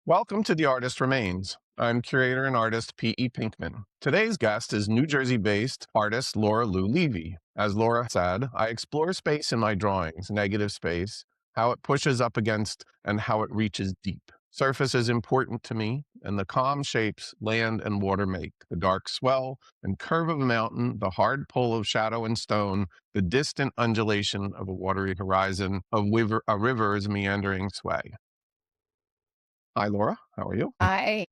Welcome to The Artist Remains. I'm curator and artist P.E. Pinkman. Today's guest is New Jersey-based artist Laura Lou Levy. As Laura said, I explore space in my drawings, negative space, how it pushes up against and how it reaches deep. Surface is important to me, and the calm shapes land and water make, the dark swell and curve of a mountain, the hard pull of shadow and stone, the distant undulation of a watery horizon, of a river's meandering sway. Hi, Laura. How are you? I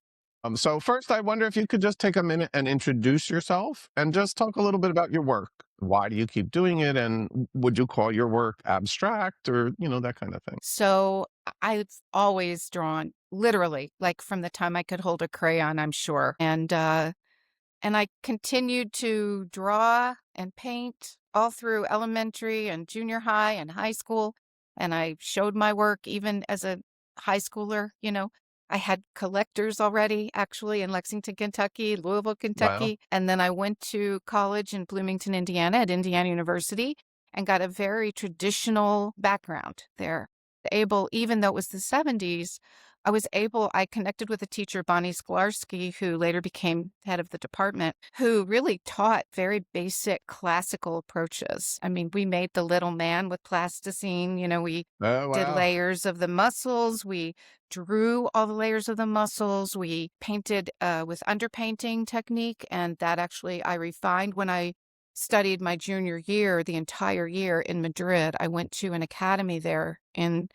So first, I wonder if you could just take a minute and introduce yourself and just talk a little bit about your work. Why do you keep doing it? And would you call your work abstract or, that kind of thing? so I've always drawn literally, like from the time I could hold a crayon, I'm sure. And I continued to draw and paint all through elementary and junior high and high school. And I showed my work even as a high schooler. I had collectors already actually in Lexington, Kentucky, Louisville, Wow. Kentucky. And then I went to college in Bloomington, Indiana at Indiana University and got a very traditional background there. Even though it was the 70s, I connected with a teacher, Bonnie Sklarski, who later became head of the department, who really taught very basic classical approaches. I mean, we made the little man with plasticine, we Oh, did wow. layers of the muscles. We drew all the layers of the muscles. We painted with underpainting technique. And that actually I refined when I studied my junior year, the entire year in Madrid. I went to an academy there in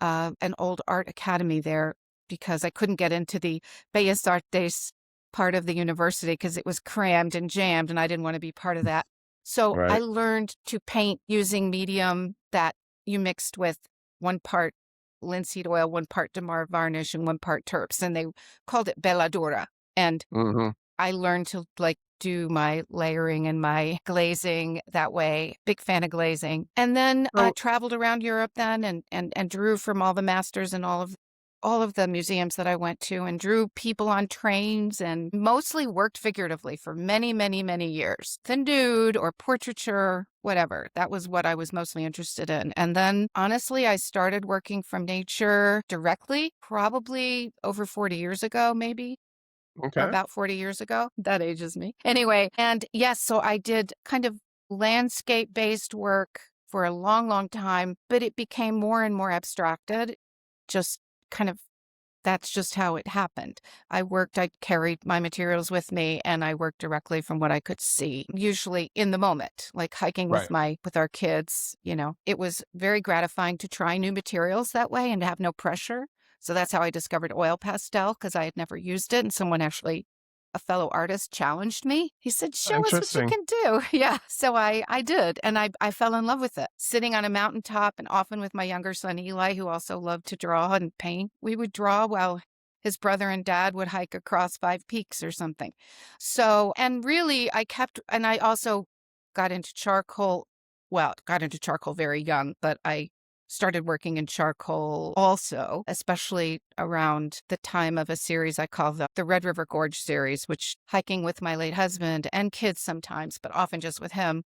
an old art academy there because I couldn't get into the Bellas Artes part of the university because it was crammed and jammed and I didn't want to be part of that. So I Right. learned to paint using medium that you mixed with 1 part linseed oil, 1 part Damar varnish, and 1 part terps. And they called it Belladura. And Hmm. I learned to do my layering and my glazing that way. Big fan of glazing. And then I So, traveled around Europe then and drew from all the masters and all of the museums that I went to and drew people on trains and mostly worked figuratively for many, many, many years. The nude or portraiture, whatever. That was what I was mostly interested in. And then honestly, I started working from nature directly probably over 40 years ago, maybe or okay. about 40 years ago. That ages me. Anyway, and yes, so I did kind of landscape-based work for a long, long time, but it became more and more abstracted. Just kind of that's just how it happened. I carried my materials with me and I worked directly from what I could see, usually in the moment, like hiking Right. with our kids. It was very gratifying to try new materials that way and to have no pressure. So that's how I discovered oil pastel because I had never used it. And a fellow artist challenged me. He said, "Show us what you Interesting. can do." Yeah. So I did. And I fell in love with it. Sitting on a mountaintop and often with my younger son, Eli, who also loved to draw and paint, we would draw while his brother and dad would hike across 5 peaks or something. So, and really, and I also got into charcoal. Well, got into charcoal very young, but I started working in charcoal also, especially around the time of a series I call the Red River Gorge series, which hiking with my late husband and kids sometimes, but often just with him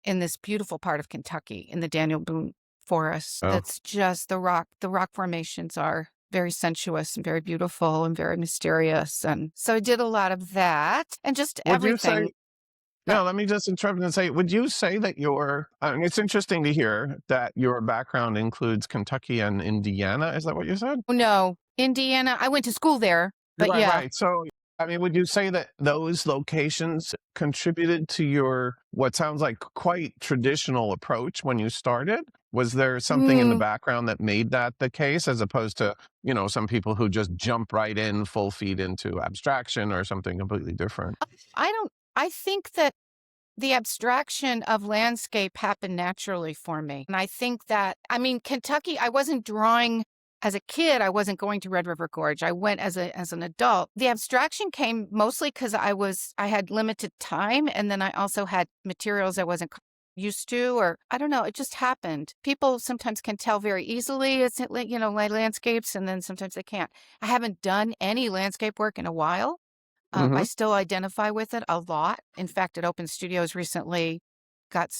in this beautiful part of Kentucky in the Daniel Boone Forest. Oh. That's just the rock formations are very sensuous and very beautiful and very mysterious. And so I did a lot of that and just Would you say, everything. Uh, let me just interrupt and say, would you say that it's interesting to hear that your background includes Kentucky and Indiana. Is that what you said? no, Indiana, I went to school there, but Right, yeah. right. So, would you say that those locations contributed to your what sounds like quite traditional approach when you started? Was there something in the Mm, background that made that the case, as opposed to, some people who just jump right in full feet into abstraction or something completely different? I think that the abstraction of landscape happened naturally for me. And I think that, I mean, Kentucky, I wasn't drawing as a kid. I wasn't going to Red River Gorge. I went as an adult. The abstraction came mostly because I had limited time. And then I also had materials I wasn't used to, or I don't know, it just happened. People sometimes can tell very easily, my landscapes, and then sometimes they can't. I haven't done any landscape work in a while. I Hmm. still identify with it a lot. In fact, at Open Studios recently, got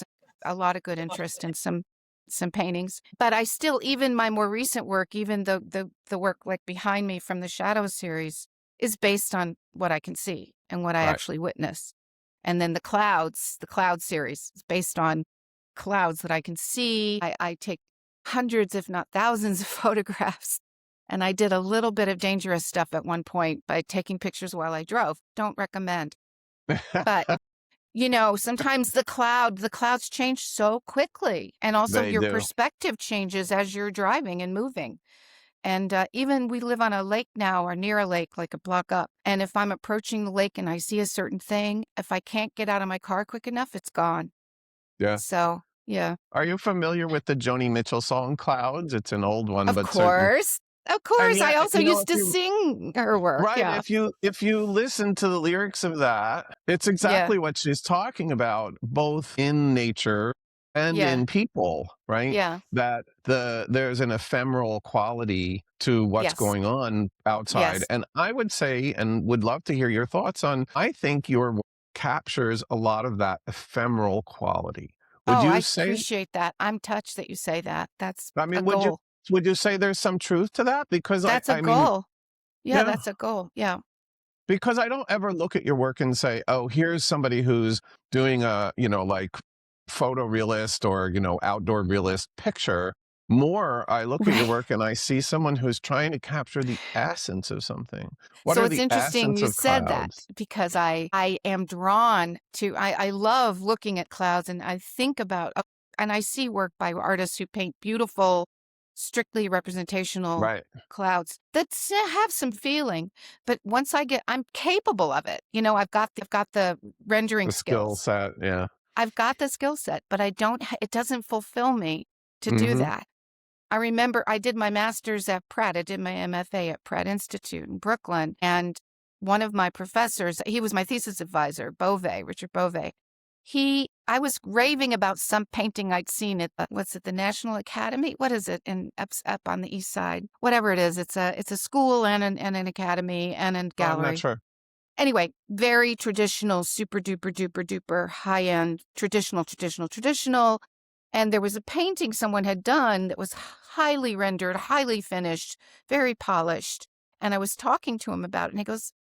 a lot of good interest in some some paintings. But I still, even my more recent work, even the work like behind me from the Shadows series, is based on what I can see and what I Right. actually witness. And then the Cloud series is based on clouds that I can see. I take hundreds, if not thousands, of photographs. And I did a little bit of dangerous stuff at one point by taking pictures while I drove. Don't recommend. But sometimes the clouds change so quickly. And also They your do. perspective changes as you're driving and moving. And even we live on a lake now or near a lake, like a block up. And if I'm approaching the lake and I see a certain thing, if I can't get out of my car quick enough, it's gone. Yeah. So, yeah. Are you familiar with the Joni Mitchell song Clouds? It's an old one, Of but certain. course. Of And course. I yet, also if used to you sing her work. right, Yeah. if you listen to the lyrics of that, it's Yeah. exactly what she's talking about, both in nature and Yeah. in people, right? Yeah. That there's an ephemeral quality to what's Yes. going on outside. Yes. And I would say, and would love to hear your thoughts on, I think your work captures a lot of that ephemeral quality. Would Oh, you I say, appreciate that. I'm touched that you say that. That's I a mean, goal. would you say there's some truth to that? Because I, That's a I mean, goal. Yeah, yeah. that's a goal. Yeah. Because I don't ever look at your work and say, "Oh, here's somebody who's doing a, like photorealist or, outdoor realist picture." More, I look at your Right. work and I see someone who's trying to capture the essence of something. What So are it's the interesting essence you of said that clouds? because I am drawn to I love looking at clouds and I think about and I see work by artists who paint beautiful, strictly representational Right. clouds that have some feeling. But once I'm capable of it. I've got the rendering The skill skills. set, yeah. I've got the skill set, but it doesn't fulfill me to do Mhm. that. I remember I did my master's at Pratt. I did my MFA at Pratt Institute in Brooklyn. And one of my professors, he was my thesis advisor, Richard Bove. I was raving about some painting I'd seen at, what's it, the National Academy? What is it up on the East Side? Whatever it is, it's a school and an academy and a Oh, I'm not gallery. sure. Anyway, very traditional, super duper duper duper high end, traditional. And there was a painting someone had done that was highly rendered, highly finished, very polished. And I was talking to him about it, and he goes,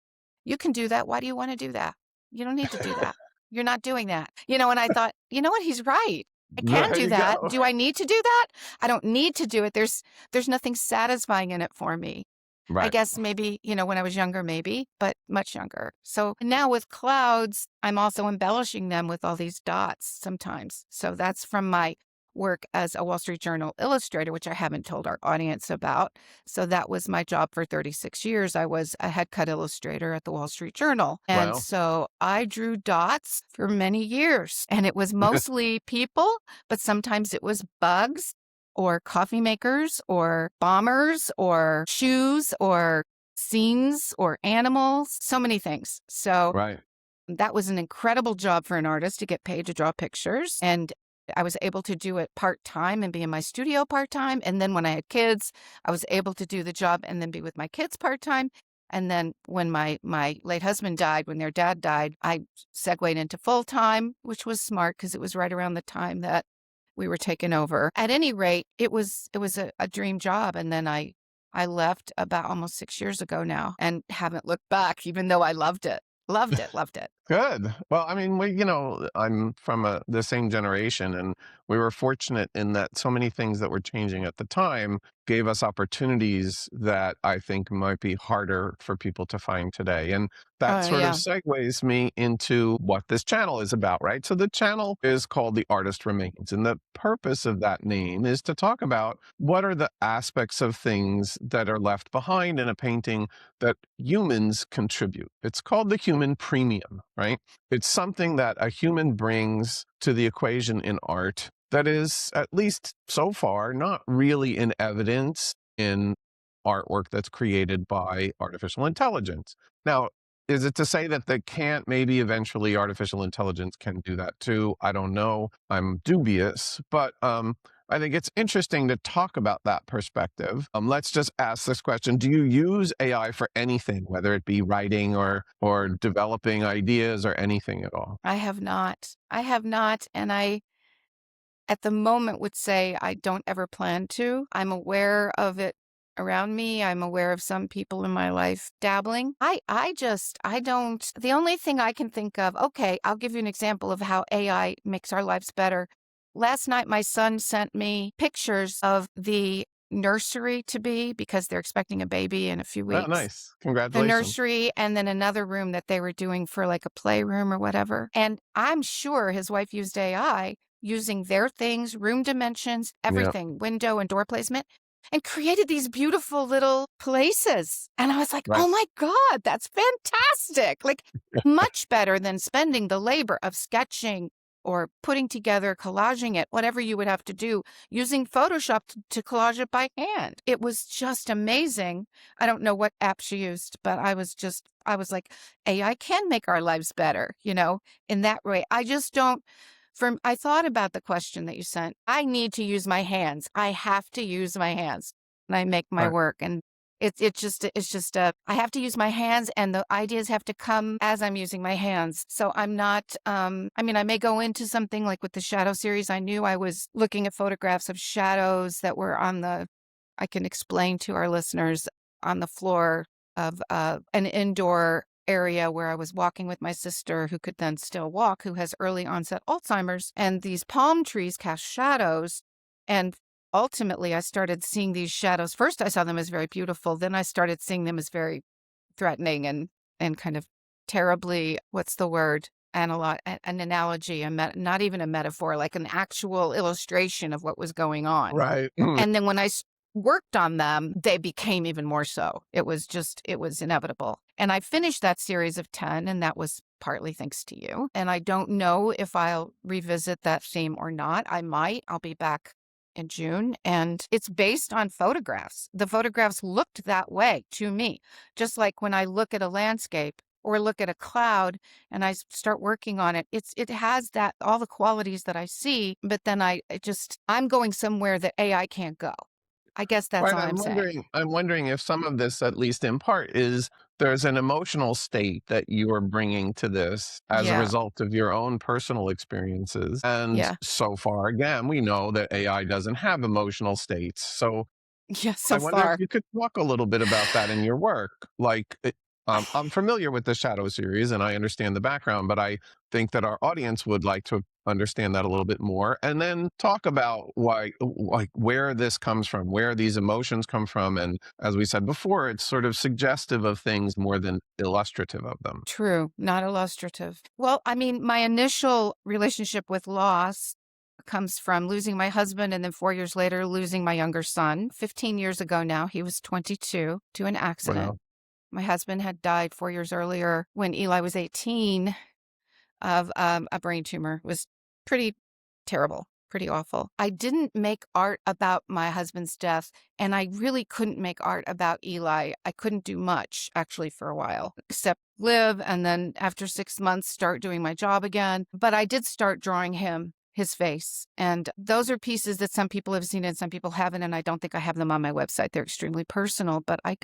"You can do that. Why do you want to do that? You don't need to do that. You're not doing that." And I thought, you know what? He's right. I can There do you that. go. Do I need to do that? I don't need to do it. There's nothing satisfying in it for me. I Right. guess maybe, when I was younger, maybe, but much younger. So now with clouds, I'm also embellishing them with all these dots sometimes. So that's from my work as a Wall Street Journal illustrator, which I haven't told our audience about. So that was my job for 36 years. I was a head cut illustrator at the Wall Street Journal. And Well, so I drew dots for many years, and it was mostly people, but sometimes it was bugs or coffee makers or bombers or shoes or scenes or animals, so many things. So right. that was an incredible job for an artist to get paid to draw pictures. And I was able to do it part-time and be in my studio part-time. And then when I had kids, I was able to do the job and then be with my kids part-time. And then when my late husband died, when their dad died, I segued into full-time, which was smart because it was right around the time that we were taken over. At any rate, it was a dream job. And then I left about almost 6 years ago now and haven't looked back, even though I loved it. Loved it, loved it. Good. Well, I mean, I'm from the same generation, and we were fortunate in that so many things that were changing at the time gave us opportunities that I think might be harder for people to find today. And that Oh, sort of yeah. segues me into what this channel is about, right? So the channel is called The Artist Remains, and the purpose of that name is to talk about what are the aspects of things that are left behind in a painting that humans contribute. It's called the human premium, right? It's something that a human brings to the equation in art that is, at least so far, not really in evidence in artwork that's created by artificial intelligence. Now, is it to say that they can't, maybe eventually artificial intelligence can do that too? I don't know. I'm dubious, but I think it's interesting to talk about that perspective. Let's just ask this question: do you use AI for anything, whether it be writing or developing ideas or anything at all? I have not. I have not, and at the moment would say I don't ever plan to. I'm aware of it around me. I'm aware of some people in my life dabbling. I don't, the only thing I can think of, okay, I'll give you an example of how AI makes our lives better. Last night, my son sent me pictures of the nursery to be because they're expecting a baby in a few Oh, weeks. nice. The Congratulations. nursery and then another room that they were doing for like a playroom or whatever. And I'm sure his wife used AI using their things, room dimensions, Yeah. everything, window and door placement, and created these beautiful little places. And I was like, Right. oh my God, that's fantastic. Like much better than spending the labor of sketching or putting together, collaging it, whatever you would have to do, using Photoshop to collage it by hand. It was just amazing. I don't know what app she used, but I was like, AI can make our lives better, in that way. I just don't, I thought about the question that you sent. I need to use my hands. I have to use my hands when I make my Right. work. And I have to use my hands and the ideas have to come as I'm using my hands. So I'm not, I mean, I may go into something like with the shadow series. I knew I was looking at photographs of shadows that were I can explain to our listeners on the floor of an indoor area where I was walking with my sister who could then still walk, who has early onset Alzheimer's. And these palm trees cast shadows. And ultimately, I started seeing these shadows. First, I saw them as very beautiful. Then I started seeing them as very threatening and kind of terribly, what's the word? An analogy, not even a metaphor, like an actual illustration of what was going on. Right. And then when I worked on them, they became even more so. It was inevitable. And I finished that series of 10, and that was partly thanks to you. And I don't know if I'll revisit that theme or not. I might. I'll be back in June. And it's based on photographs. The photographs looked that way to me. Just like when I look at a landscape or look at a cloud and I start working on it, it has that all the qualities that I see, but then I'm going somewhere that AI can't go. I guess that's Right. all I'm saying. I'm wondering if some of this, at least in part, is there's an emotional state that you are bringing to this as a Yeah. result of your own personal experiences. And Yeah. so far, again, we know that AI doesn't have emotional states. So Yeah, so I wonder if far. you could talk a little bit about that in your work. I'm familiar with the Shadow series and I understand the background, but I think that our audience would like to understand that a little bit more, and then talk about why, like, where this comes from, where these emotions come from, and as we said before, it's sort of suggestive of things more than illustrative of them. True, not illustrative. Well, I mean, my initial relationship with loss comes from losing my husband and then 4 years later losing my younger son. 15 years ago now, he was 22 to an accident. Wow. My husband had died 4 years earlier when Eli was 18 of a brain tumor. It was pretty terrible, pretty awful. I didn't make art about my husband's death, and I really couldn't make art about Eli. I couldn't do much actually for a while, except live and then after 6 months start doing my job again. But I did start drawing his face. And those are pieces that some people have seen and some people haven't, and I don't think I have them on my website. They're extremely personal, but I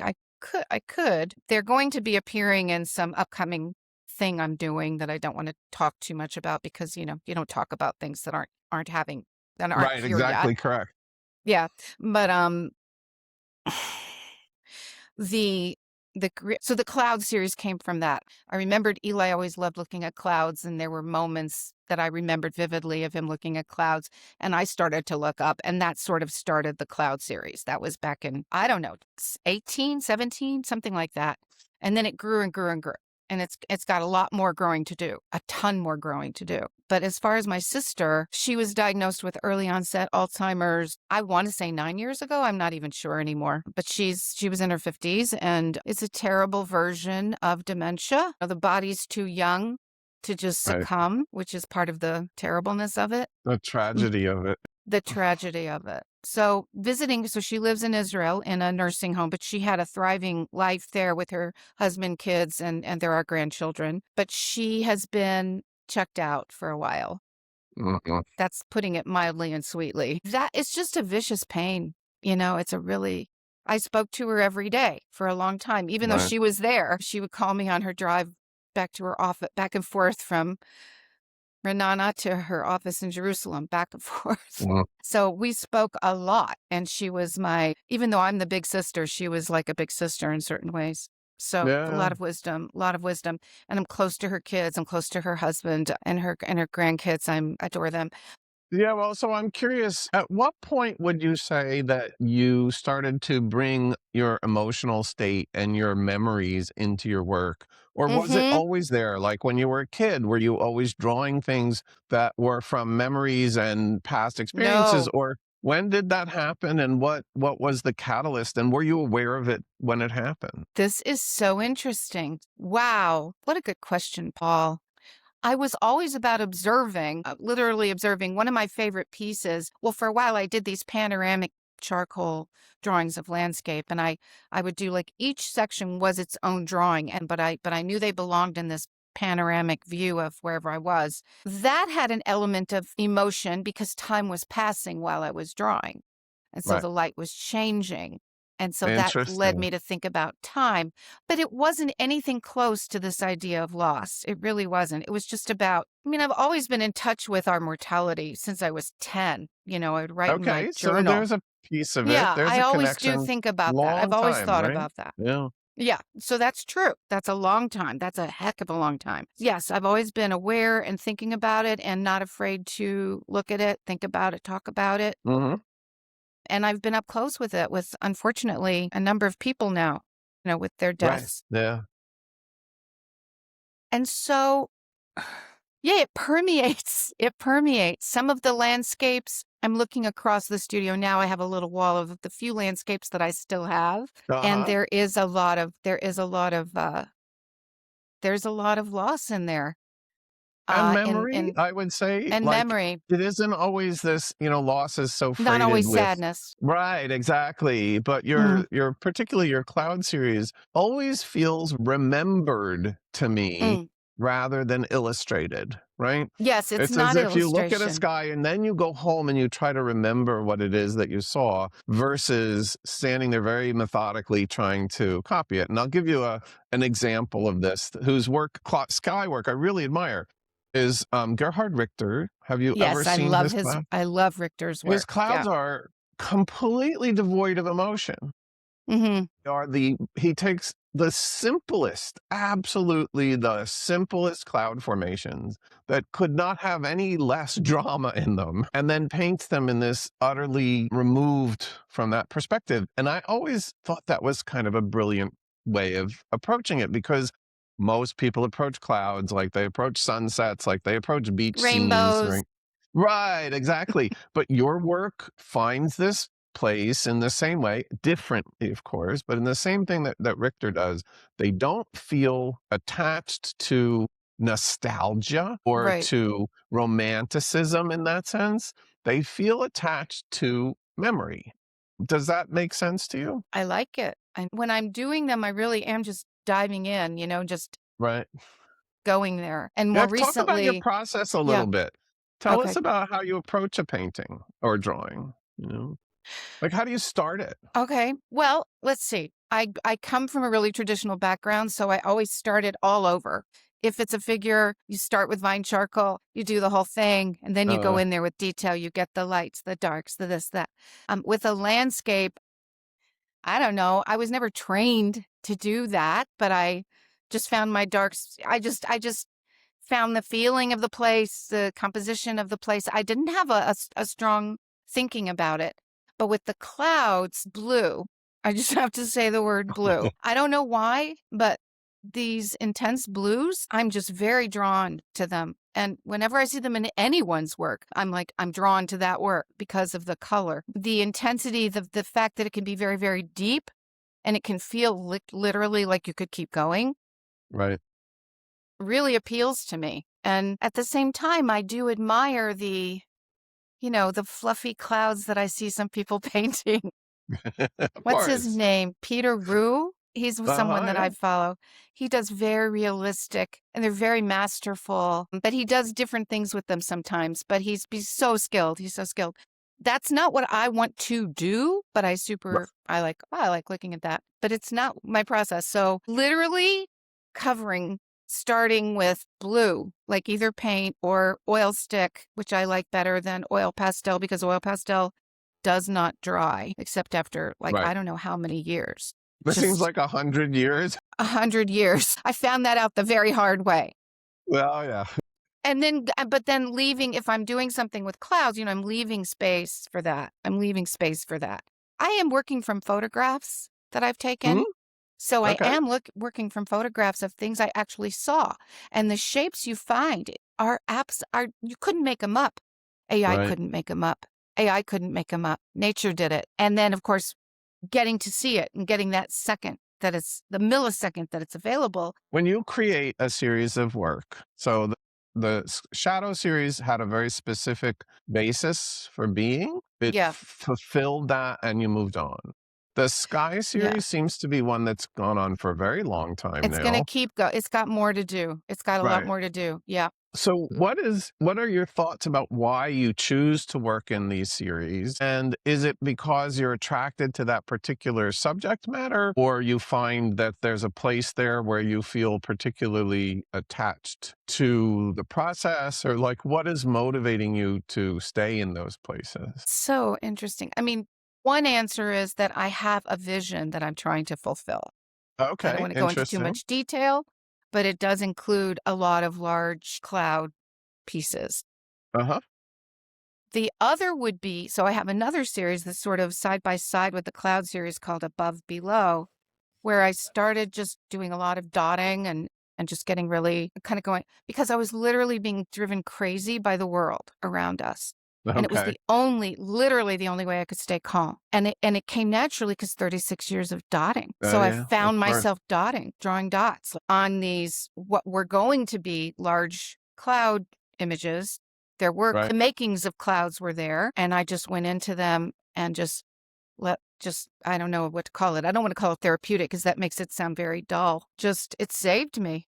could. They're going to be appearing in some upcoming thing I'm doing that I don't want to talk too much about because, you don't talk about things that aren't Right, here yet. exactly correct. Yeah. But the so the cloud series came from that. I remembered Eli always loved looking at clouds, and there were moments that I remembered vividly of him looking at clouds, and I started to look up, and that sort of started the cloud series. That was back in, I don't know, 18, 17, something like that. And then it grew and grew and grew. And it's got a lot more growing to do, a ton more growing to do. But as far as my sister, she was diagnosed with early onset Alzheimer's, I want to say 9 years ago. I'm not even sure anymore. But she was in her 50s, and it's a terrible version of dementia. The body's too young to just Right. succumb, which is part of the terribleness of it. The tragedy of it. The tragedy of it. So she lives in Israel in a nursing home, but she had a thriving life there with her husband, kids, and there are grandchildren. But she has been checked out for a while. Mhm. That's putting it mildly and sweetly. That it's just a vicious pain. I spoke to her every day for a long time. Even though Right. she was there, she would call me on her drive back to her office, back and forth from Renana to her office in Jerusalem, back and forth. Mm. So we spoke a lot, and she was even though I'm the big sister, she was like a big sister in certain ways. So Yeah. a lot of wisdom, and I'm close to her kids. I'm close to her husband and her grandkids. I adore them. Yeah, well, so I'm curious, at what point would you say that you started to bring your emotional state and your memories into your work? Or was it Mm-hmm. always there? Like when you were a kid, were you always drawing things that were from memories and past experiences? No, Or when did that happen and what was the catalyst? And were you aware of it when it happened? this is so interesting. Wow, what a good question, Paul. I was always about observing, literally observing. One of my favorite pieces, well, for a while I did these panoramic charcoal drawings of landscape, and I would do like each section was its own drawing, and but I knew they belonged in this panoramic view of wherever I was. That had an element of emotion because time was passing while I was drawing. And so Right. the light was changing. And so that led Interesting. me to think about time, but it wasn't anything close to this idea of loss. It really wasn't. It was just about, I mean, I've always been in touch with our mortality since I was 10. I would write in my Okay, so journal. there's a piece of it. Yeah, There's I a always do connection. think about that. I've Long always time, thought right? about that. Yeah. Yeah, so that's true. That's a long time. That's a heck of a long time. Yes, I've always been aware and thinking about it and not afraid to look at it, think about it, talk about it. Mhm. And I've been up close with it with, unfortunately, a number of people now, with their Right. deaths. Yeah. And so, yeah, it permeates. It permeates. Some of the landscapes, I'm looking across the studio now. I have a little wall of the few landscapes that I still have. And Uh-huh. there's a lot of loss in there. And In memory, I would say, and like, memory, it isn't always this, loss is so not freighted always with. sadness. Right, exactly, but Mm, your particularly your cloud series always feels remembered to me mm. rather than illustrated, right? Yes, it's It's as not if you look at a illustration. sky and then you go home and you try to remember what it is that you saw versus standing there very methodically trying to copy it. And I'll give you an example of this, whose sky work I really admire is Gerhard Richter. Have you ever Yes, seen his cloud? I love Richter's His work. clouds Yeah. are completely devoid of emotion. Mhm. He takes the simplest, absolutely the simplest cloud formations that could not have any less drama in them, and then paints them in this utterly removed from that perspective. And I always thought that was kind of a brilliant way of approaching it because most people approach clouds like they approach sunsets, like they approach beach scenes, Rainbows. right? Right, exactly. But your work finds this place in the same way, differently, of course, but in the same thing that Richter does. They don't feel attached to nostalgia or Right. to romanticism in that sense. They feel attached to memory. Does that make sense to you? I like it. And when I'm doing them, I really am just diving in, just Right. going there. And Yeah, more talk about your recently, process a yeah, little bit. Tell us okay. about how you approach a painting or drawing. Like, how do you start it? Okay. Well, let's see. I come from a really traditional background, so I always start it all over. If it's a figure, you start with vine charcoal, you do the whole thing, and then you go Uh, in there with detail. You get the lights, the darks, the this, that. With a landscape, I don't know. I was never trained to do that, but I just found my darks. I just found the feeling of the place, the composition of the place. I didn't have a strong thinking about it. But with the clouds, blue, I just have to say the word blue. I don't know why, but these intense blues, I'm just very drawn to them. And whenever I see them in anyone's work, I'm drawn to that work because of the color, the intensity, the fact that it can be very, very deep and it can feel literally like you could keep going right. really appeals to me. And at the same time, I do admire the fluffy clouds that I see some people painting. Of What's his course. name? Peter Rue? He's someone Uh-huh, that yeah. I follow. He does very realistic and they're very masterful, but he does different things with them sometimes, but he's so skilled. He's so skilled. That's not what I want to do, but I like looking at that, but it's not my process. So literally covering starting with blue, like either paint or oil stick, which I like better than oil pastel because oil pastel does not dry except after, like, Right. I don't know how many years. This seems Just like 100 years. 100 years. I found that out the very hard way. Well, yeah. And then but then leaving if I'm doing something with clouds, I'm leaving space for that. I'm leaving space for that. I am working from photographs that I've taken. Mhm. So I Okay. am working from photographs of things I actually saw. And the shapes you find are you couldn't make them up. AI Right. couldn't make them up. AI couldn't make them up. Nature did it. And then of course getting to see it and getting that second that it's the millisecond that it's available. When you create a series of work, so the Shadow series had a very specific basis for being. It Yeah. fulfilled that and you moved on. The Sky Yeah. series seems to be one that's gone on for a very long time It's gonna now. keep go it's got more to do. It's got a lot Right. more to do. Yeah. So what are your thoughts about why you choose to work in these series? And is it because you're attracted to that particular subject matter, or you find that there's a place there where you feel particularly attached to the process, or like what is motivating you to stay in those places? So interesting. I mean, one answer is that I have a vision that I'm trying to fulfill. I don't Okay, wanna go into too interesting. much detail, but it does include a lot of large cloud pieces. Uh-huh. The other would be so I have another series that's sort of side by side with the cloud series called Above Below, where I started just doing a lot of dotting and just getting really kind of going because I was literally being driven crazy by the world around us. And it was Okay. the only literally the only way I could stay calm. And it came naturally because 36 years of dotting. Oh So I yeah, of found course. myself dotting, drawing dots on these what were going to be large cloud images. There were Right. the makings of clouds were there, and I just went into them and just I don't know what to call it. I don't want to call it therapeutic because that makes it sound very dull. Just it saved me.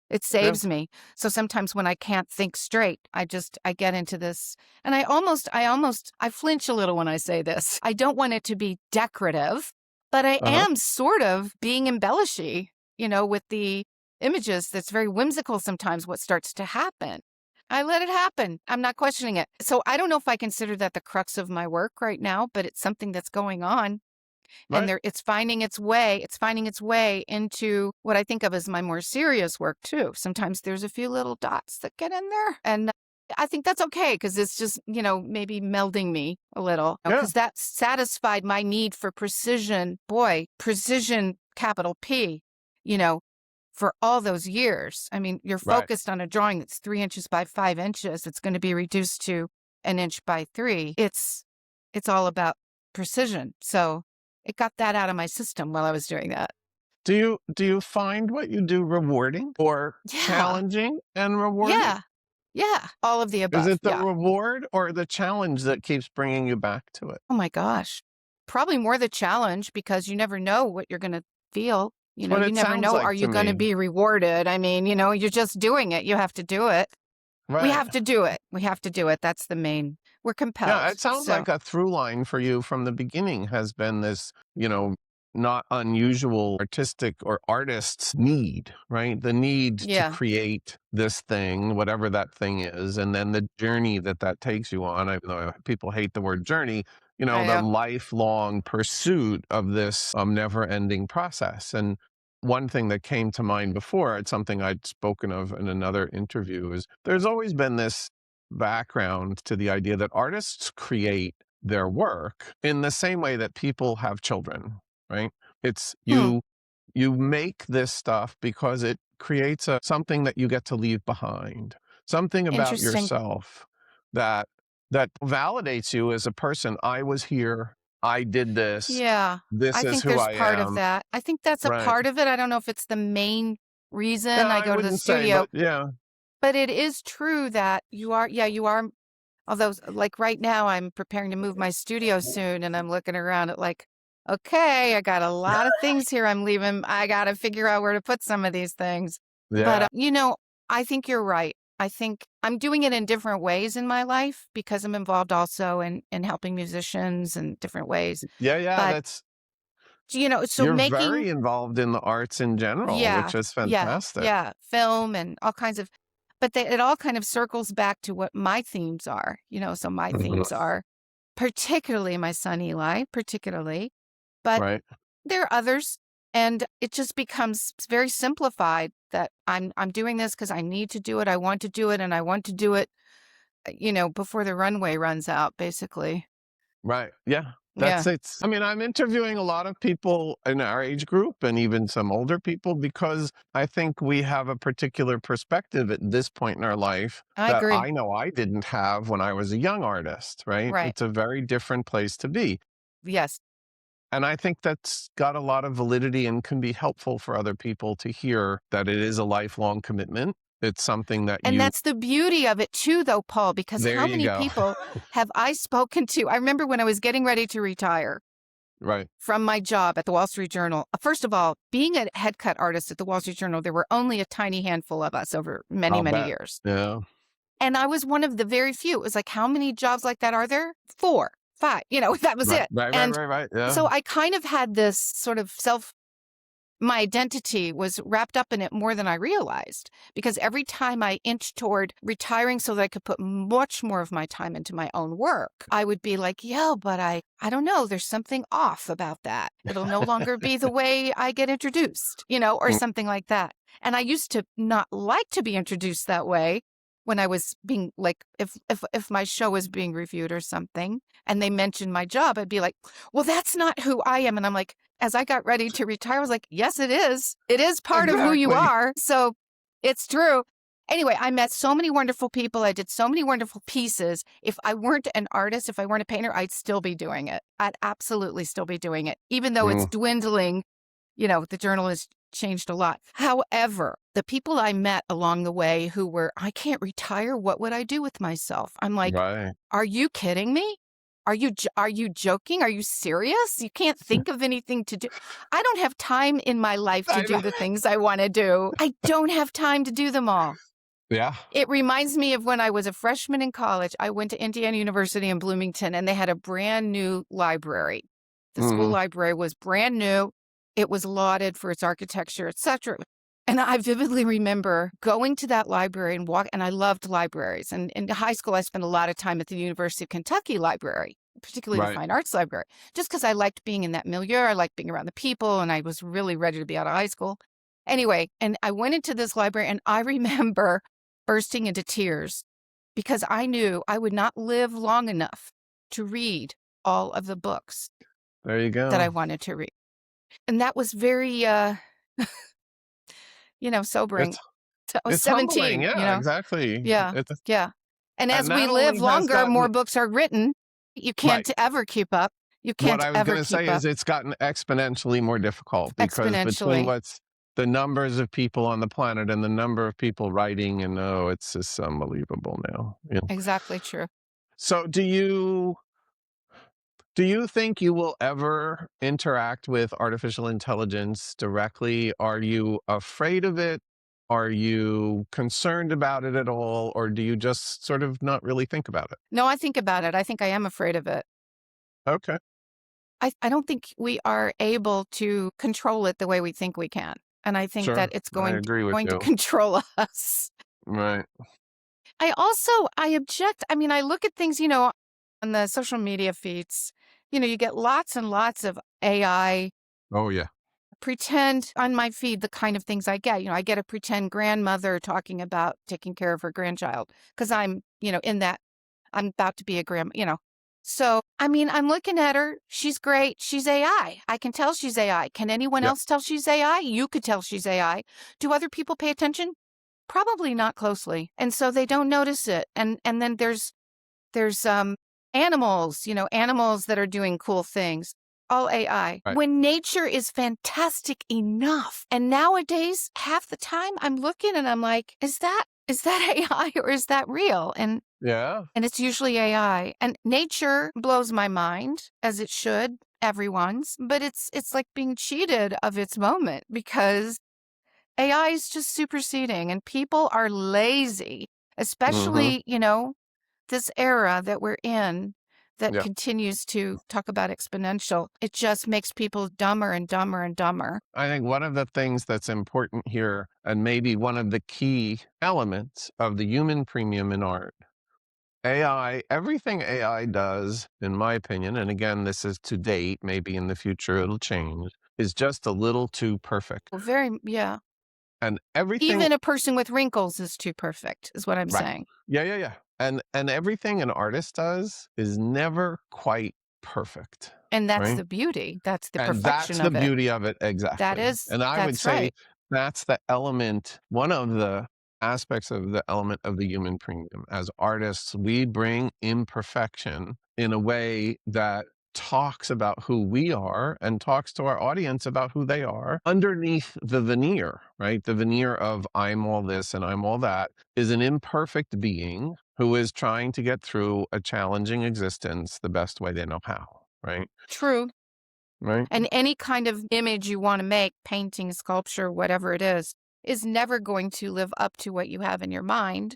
It Yeah. saves me. So sometimes when I can't think straight, I get into this and I flinch a little when I say this. I don't want it to be decorative, but I Uh-huh. am sort of being embellishy, with the images that's very whimsical sometimes what starts to happen. I let it happen. I'm not questioning it. So I don't know if I consider that the crux of my work right now, but it's something that's going on and Right. it's finding its way into what I think of as my more serious work too. Sometimes there's a few little dots that get in there and I think that's okay because it's just, maybe melding me a little Yeah. because that satisfied my need for precision. Boy, precision, capital P, you know, for all those years. I mean, you're Right. focused on a drawing that's 3 inches by 5 inches. It's going to be reduced to an inch by three. It's all about precision. So it got that out of my system while I was doing that. Do you find what you do rewarding or Yeah. challenging and rewarding? Yeah. Yeah. All of the Is above. it the Yeah. reward or the challenge that keeps bringing you back to it? Oh my gosh. Probably more the challenge because you never know what you're going to feel. It's what You it never sounds know, like are you to going to me. be rewarded? I mean, you're just doing it. You have to do it. We Right. have to do it. We have to do it. That's the main. We're Yeah, compelled. it sounds So, like a through line for you from the beginning has been this, not unusual artistic or artist's need, right? The need to yeah. create this thing, whatever that thing is, and then the journey that that takes you on. I know people hate the word journey, I the know. lifelong pursuit of this never ending process. And one thing that came to mind before, it's something I'd spoken of in another interview, is there's always been this background to the idea that artists create their work in the same way that people have children, right? It's Hmm. you make this stuff because it creates something that you get to leave behind, something about Interesting. yourself that validates you as a person. I was here. I did this. Yeah. This I is think who there's I part of am. that. I think that's a Right. part of it. I don't know if it's the main Yeah, reason I I go to the wouldn't say, studio, but yeah. but it is true that you are. Although, like right now, I'm preparing to move my studio soon, and I'm looking around at like, okay, I got a lot of things here I'm leaving. I got to figure out where to put some of these things. But, Yeah. I think you're right. I think I'm doing it in different ways in my life because I'm involved also in helping musicians in different ways. Yeah, yeah, But So You're making, very involved in the arts in general, yeah, which is yeah, fantastic. yeah, film and all kinds of, but it all kind of circles back to what my themes are, so my Mhm. themes are particularly my son Eli, particularly, but Right, there are others, and it just becomes very simplified that I'm doing this because I need to do it, I want to do it, and I want to do it, before the runway runs out, basically. right. Yeah, that's Yeah, it. I mean, I'm interviewing a lot of people in our age group and even some older people because I think we have a particular perspective at this point in our life I that agree. I know I didn't have when I was a young artist, right? Right. It's a very different place to be. Yes. And I think that's got a lot of validity and can be helpful for other people to hear that it is a lifelong commitment. It's something that And you, that's the beauty of it too, though, Paul, because there how you many go. people have I spoken to? I remember when I was getting ready to retire Right. from my job at the Wall Street Journal. First of all, being a head cut artist at the Wall Street Journal, there were only a tiny handful of us over many, I'll many bet. years. Yeah. And I was one of the very few. It was like, how many jobs like that are there? 4, 5, that was Right. it. Right. Right. And Right. Right. Yeah. so I kind of had this sort of my identity was wrapped up in it more than I realized because every time I inched toward retiring so that I could put much more of my time into my own work, I would be like, yeah, but I don't know, there's something off about that. It'll no longer be the way I get introduced, or Mm, something like that. And I used to not like to be introduced that way when I was being like, if my show was being reviewed or something and they mentioned my job, I'd be like, well, that's not who I am. And I'm like, as I got ready to retire, I was like, yes, it is. It is part of who you exactly. are. So it's true. Anyway, I met so many wonderful people. I did so many wonderful pieces. If I weren't an artist, if I weren't a painter, I'd still be doing it. I'd absolutely still be doing it, even though it's Mm, dwindling. The journal has changed a lot. However, the people I met along the way who were, I can't retire. What would I do with myself? I'm like, right. are you kidding me? Are you joking? Are you serious? You can't think of anything to do. I don't have time in my life to I know. do the things I want to do. I don't have time to do them all. Yeah. It reminds me of when I was a freshman in college. I went to Indiana University in Bloomington, and they had a brand new library. The school Hmm. library was brand new. It was lauded for its architecture, etc. And I vividly remember going to that library and I loved libraries. And in high school, I spent a lot of time at the University of Kentucky library, particularly the Right. Fine Arts Library, just because I liked being in that milieu. I liked being around the people, and I was really ready to be out of high school. Anyway, and I went into this library, and I remember bursting into tears because I knew I would not live long enough to read all of the books There you that I go. wanted to read. And that was very, sobering. It's So I was it's humbling. 17, Yeah. Exactly. Yeah, It's yeah. And as and we not live only has longer, gotten more books are written. You right. can't ever keep up. You What can't I was ever going to keep say up is it's gotten exponentially more difficult because between exponentially. what's the numbers of people on the planet and the number of people writing, and oh, it's just unbelievable now. Exactly true. So, do you think you will ever interact with artificial intelligence directly? Are you afraid of it? Are you concerned about it at all, or do you just sort of not really think about it? No, I think about it. I think I am afraid of it. Okay, I don't think we are able to control it the way we think we can. And I think that sure, it's I going agree with going to you. control us. Right. I object. I mean, I look at things, on the social media feeds. You get lots and lots of AI Oh yeah. pretend on my feed, the kind of things I get. I get a pretend grandmother talking about taking care of her grandchild because I'm, in that I'm about to be a grandma. So, I mean, I'm looking at her. She's great. She's AI. I can tell she's AI. Can anyone Yep. else tell she's AI? You could tell she's AI. Do other people pay attention? Probably not closely. And so they don't notice it. And then there's animals, animals that are doing cool things. All AI. Right. When nature is fantastic enough. And nowadays, half the time I'm looking and I'm like, is that AI or is that real? Yeah. And it's usually AI. And nature blows my mind, as it should, everyone's, but it's like being cheated of its moment because AI is just superseding and people are lazy, Mm-hmm. especially, this era that we're in. that Yeah. continues to talk about exponential. It just makes people dumber and dumber and dumber. I think one of the things that's important here, and maybe one of the key elements of the human premium in art, AI, everything AI does, in my opinion, and again, this is to date, maybe in the future it'll change, is just a little too perfect. Well, very, yeah. And everything, Even a person with wrinkles is too perfect, is what I'm right. saying. Yeah, yeah, yeah. And everything an artist does is never quite perfect, And that's right? the beauty. That's the And that's perfection the of it. beauty of it, exactly. And I would That's say right. that's the element, one of the aspects of the element of the human premium. As artists, we bring imperfection in a way that talks about who we are and talks to our audience about who they are underneath the veneer, right? The veneer of I'm all this and I'm all that is an imperfect being who is trying to get through a challenging existence the best way they know how, right? True. Right? And any kind of image you want to make, painting, sculpture, whatever it is never going to live up to what you have in your mind.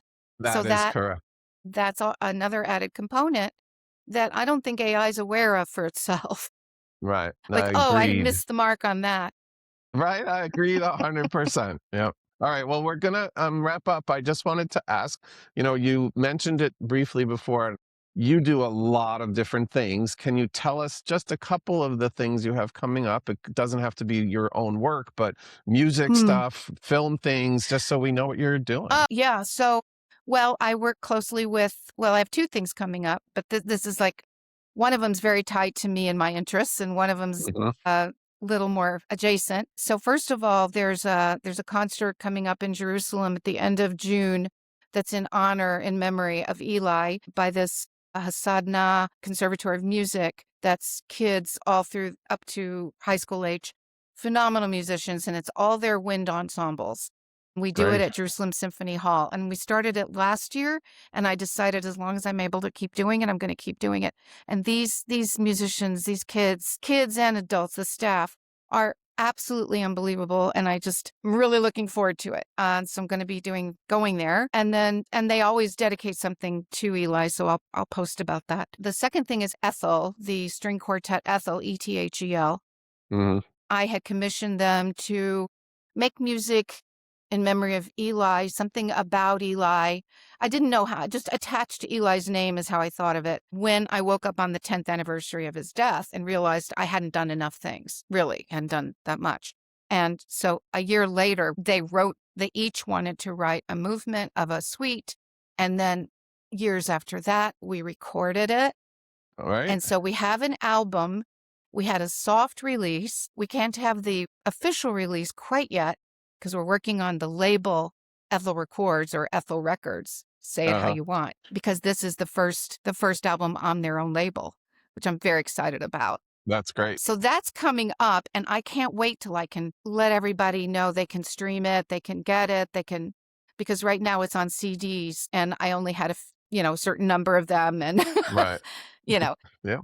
So That is correct. that's another added component that I don't think AI is aware of for itself. Right. Like, I oh, I agreed. missed the mark on that. Right, I agreed 100%. Yep. All right, well, we're gonna, wrap up. I just wanted to ask, you mentioned it briefly before, you do a lot of different things. Can you tell us just a couple of the things you have coming up? It doesn't have to be your own work, but music Hmm. stuff, film things, just so we know what you're doing. Yeah. So, well, I work closely with, well, I have two things coming up, but this is like one of them's very tied to me and my interests, and one of them's Mhm. a little more adjacent. So, first of all, there's a concert coming up in Jerusalem at the end of June that's in honor in memory of Eli by this Hasadna Conservatory of Music. That's kids all through up to high school age, phenomenal musicians, and it's all their wind ensembles. We do it Great. at Jerusalem Symphony Hall, and we started it last year, and I decided as long as I'm able to keep doing it, I'm gonna keep doing it. And these musicians, these kids and adults, the staff are absolutely unbelievable, and I just am really looking forward to it. So I'm gonna be going there, and they always dedicate something to Eli, so I'll post about that. The second thing is Ethel, the string quartet Ethel, Ethel. Mhm. I had commissioned them to make music in memory of Eli, something about Eli. I didn't know how, just attached to Eli's name is how I thought of it when I woke up on the 10th anniversary of his death and realized I hadn't done enough things, really, hadn't done that much. And so a year later, they each wanted to write a movement of a suite. And then years after that, we recorded it. All right. And so we have an album. We had a soft release. We can't have the official release quite yet because we're working on the label Ethel Records or Ethel Records. Say it how Uh-huh. you want, because this is the first album on their own label, which I'm very excited about. That's great. So that's coming up, and I can't wait till I can let everybody know they can stream it, they can get it, because right now it's on CDs and I only had a certain number of them and Right. you know, Yeah.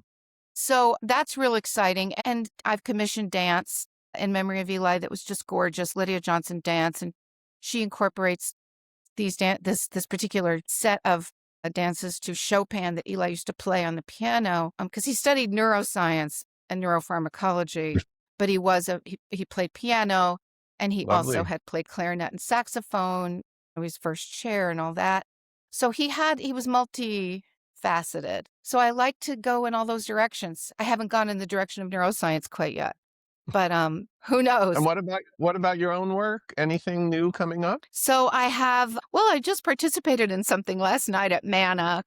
so that's real exciting. And I've commissioned dance in memory of Eli that was just gorgeous, Lydia Johnson dance, and she incorporates this particular set of dances to Chopin that Eli used to play on the piano because he studied neuroscience and neuropharmacology, but he played piano, and he also Lovely. had played clarinet and saxophone. He was first chair and all that. So he was multifaceted. So I like to go in all those directions. I haven't gone in the direction of neuroscience quite yet, but who And knows? what about your own work? Anything new coming up? So I just participated in something last night at Mana,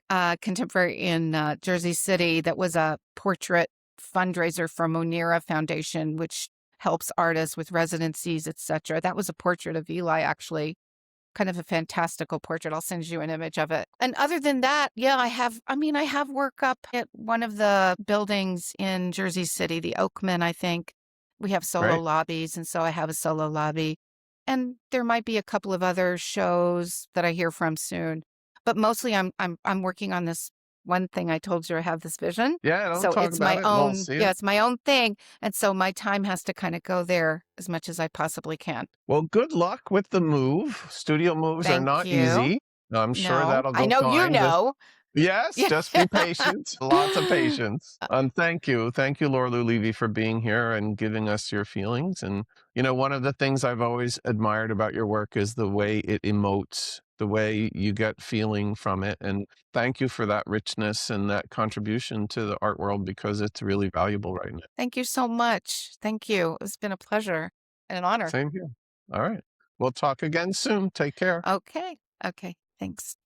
Contemporary in Jersey City, that was a portrait fundraiser for Monera Foundation, which helps artists with residencies, etc. That was a portrait of Eli, actually. Kind of a fantastical portrait. I'll send you an image of it. And other than that, yeah, I have work up at one of the buildings in Jersey City, the Oakman, I think. We have solo Great. lobbies, and so I have a solo lobby. And there might be a couple of other shows that I hear from soon. But mostly I'm working on this one thing. I told you I have this vision. Yeah, don't So talk it's about my it. We'll own, see yeah, it. it's my own thing. And so my time has to kind of go there as much as I possibly can. Well, good luck with the move. Studio moves are Thank not you. easy. I'm sure No, that'll I go know you fine. Just know. Yes, Yeah. just be patient. Lots of patience. Thank you. Thank you, Laura Lou Levy, for being here and giving us your feelings. And, one of the things I've always admired about your work is the way it emotes, the way you get feeling from it. And thank you for that richness and that contribution to the art world because it's really valuable right now. Thank you so much. Thank you. It's been a pleasure and an honor. Same here. All right. We'll talk again soon. Take care. Okay. Okay. Thanks.